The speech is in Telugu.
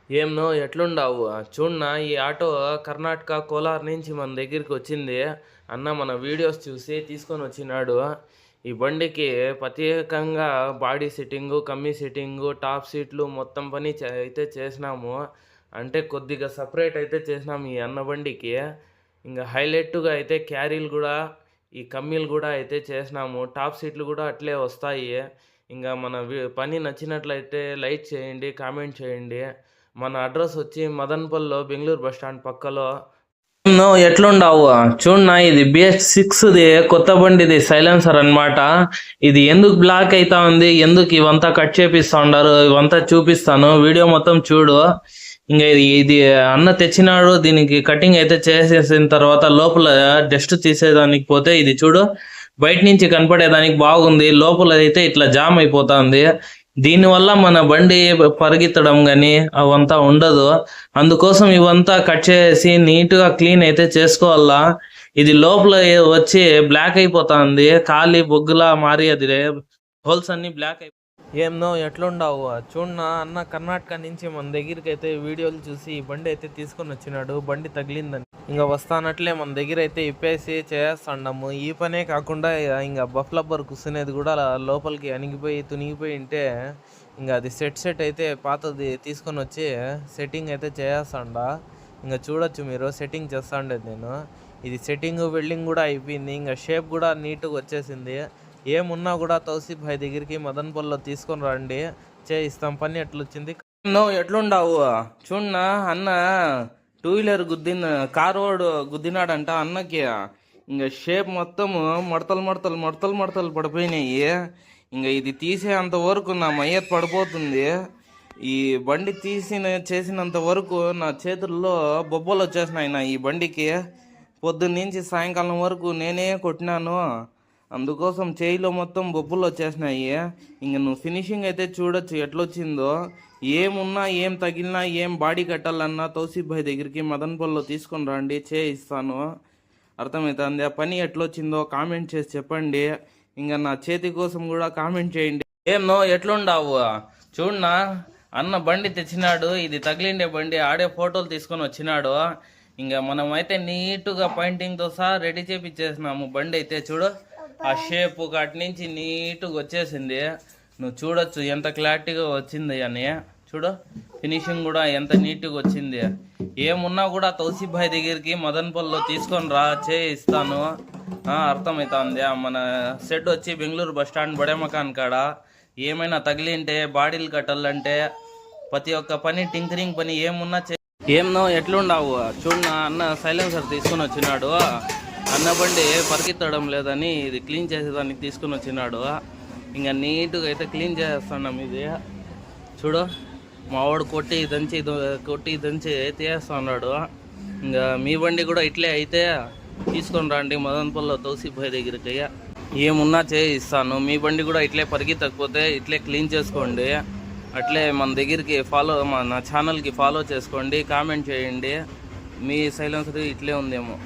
ఏం ఎట్లుండావు చూడన్నా ఈ ఆటో కర్ణాటక కోలార్ నుంచి మన దగ్గరికి వచ్చింది. అన్న మన వీడియోస్ చూసి తీసుకొని వచ్చినాడు. ఈ బండికి ప్రత్యేకంగా బాడీ సెట్టింగు, కమ్మీ సెట్టింగు, టాప్ సీట్లు మొత్తం పని అయితే చేసినాము. అంటే కొద్దిగా సపరేట్ అయితే చేసినాము ఈ అన్న బండికి. ఇంకా హైలైట్గా అయితే క్యారీలు కూడా, ఈ కమ్మీలు కూడా అయితే చేసినాము. టాప్ సీట్లు కూడా అట్లే వస్తాయి. ఇంకా మన పని నచ్చినట్లయితే లైక్ చేయండి, కామెంట్ చేయండి. మన అడ్రస్ వచ్చి మదన్పల్లిలో బెంగళూరు బస్ స్టాండ్ పక్కలో. ఎట్లుండావు చూడన్నా, ఇది BS6ది కొత్త బండిది సైలెన్సర్ అన్నమాట. ఇది ఎందుకు బ్లాక్ అవుతా ఉంది, ఎందుకు ఇవంతా కట్ చేపిస్తా ఉండారు, ఇవంతా చూపిస్తాను, వీడియో మొత్తం చూడు. ఇంకా ఇది అన్న తెచ్చినాడు. దీనికి కటింగ్ అయితే చేసేసిన తర్వాత లోపల డస్ట్ తీసేదానికి పోతే ఇది చూడు, బయట నుంచి కనపడేదానికి బాగుంది, లోపల అయితే ఇట్లా జామ్ అయిపోతుంది. దీనివల్ల మన బండి పరిగెత్తడం కానీ అవంతా ఉండదు. అందుకోసం ఇవంతా కట్ చేసి నీట్గా క్లీన్ అయితే చేసుకోవాలా. ఇది లోపల వచ్చి బ్లాక్ అయిపోతుంది, ఖాళీ బొగ్గులా మారి అది హోల్స్ అన్ని బ్లాక్ అయిపో. ఎట్లుండావు చూడన్నా, అన్న కర్ణాటక నుంచి మన దగ్గరికి అయితే వీడియోలు చూసి ఈ బండి అయితే తీసుకొని వచ్చినాడు. బండి తగిలిందని ఇంకా వస్తానట్లే మన దగ్గర అయితే ఇప్పేసి చేస్తాము. ఈ పనే కాకుండా ఇంకా బఫ్లబ్బర్ కూర్చునేది కూడా లోపలికి అణిగిపోయి తునిగిపోయి ఉంటే ఇంకా అది సెట్ అయితే పాతది తీసుకొని వచ్చి సెట్టింగ్ అయితే చేస్తాండ. ఇంకా చూడొచ్చు మీరు, సెట్టింగ్ చేస్తా ఉండేది నేను. ఇది సెట్టింగ్ వెల్డింగ్ కూడా అయిపోయింది. ఇంకా షేప్ కూడా నీట్గా వచ్చేసింది. ఏమున్నా కూడా తౌసీఫ్ భాయ్ దగ్గరికి మదన్పల్లిలో తీసుకొని రండి, చేయిస్తాం. పని ఎట్లొచ్చింది ఎట్లుండావు చూడన్నా, అన్న 2 వీలర్ కార్ వాడు గుద్దినాడంట అన్నకి. ఇంకా షేప్ మొత్తం మడతలు పడిపోయినాయి. ఇంకా ఇది తీసేంత వరకు నా మయ్యత్ పడిపోతుంది. ఈ బండి చేసినంత వరకు నా చేతుల్లో బొబ్బలు వచ్చేసినాయి. ఈ బండికి పొద్దున్న నుంచి సాయంకాలం వరకు నేనే కొట్టినాను. అందుకోసం చేయిలో మొత్తం బొబ్బులు వచ్చేసినాయి. ఇంక నువ్వు ఫినిషింగ్ అయితే చూడొచ్చు ఎట్లొచ్చిందో. ఏమున్నా, ఏం తగిలినా, ఏం బాడీ కట్టాలన్నా తౌసీఫ్ భాయ్ దగ్గరికి మదన్పల్లిలో తీసుకొని రండి, చేయిస్తాను. అర్థమవుతుంది. ఆ పని ఎట్లొచ్చిందో కామెంట్ చేసి చెప్పండి. ఇంకా నా చేతి కోసం కూడా కామెంట్ చేయండి. ఎట్లుండావు చూడన్నా, అన్న బండి తెచ్చినాడు. ఇది తగిలిండే బండి, ఆడే ఫోటోలు తీసుకొని వచ్చినాడు. ఇంకా మనం అయితే నీట్గా పాయింటింగ్తో సహా రెడీ చేపించేసినాము. బండి అయితే చూడు, ఆ షేప్ కాటి నుంచి నీట్గా వచ్చేసింది. నువ్వు చూడొచ్చు ఎంత క్లారిటీగా వచ్చింది అని. చూడు ఫినిషింగ్ కూడా ఎంత నీట్గా వచ్చింది. ఏమున్నా కూడా తౌసీఫ్ భాయ్ దగ్గరికి మదన్పల్లిలో తీసుకొని చేయిస్తాను. అర్థమవుతుంది. మన సెట్ వచ్చి బెంగళూరు బస్ స్టాండ్ బడే మకాన్ కాడ. ఏమైనా తగిలింటే, బాడీలు కట్టాలంటే, ప్రతి ఒక్క పని టింకరింగ్ పని ఏమున్నా ఎట్లుండావు చూడన్నా, అన్న సైలెన్సర్ తీసుకొని వచ్చినాడు. అన్న బండి పరిగెత్తడం లేదని ఇది క్లీన్ చేసేదానికి తీసుకుని వచ్చినాడు. ఇంకా నీట్గా అయితే క్లీన్ చేస్తున్నాం. ఇది చూడు, మావాడు కొట్టి దంచి తీస్తున్నాడు. ఇంకా మీ బండి కూడా ఇట్లే అయితే తీసుకొని రండి మదన్పల్లిలో తౌసీఫ్ భాయ్ దగ్గరికి. ఏమున్నా చేయిస్తాను. మీ బండి కూడా ఇట్లే పరిగెత్తకపోతే ఇట్లే క్లీన్ చేసుకోండి. అట్లే మన దగ్గరికి మన ఛానల్కి ఫాలో చేసుకోండి, కామెంట్ చేయండి. మీ సైలెన్సర్ ఇట్లే ఉందేమో.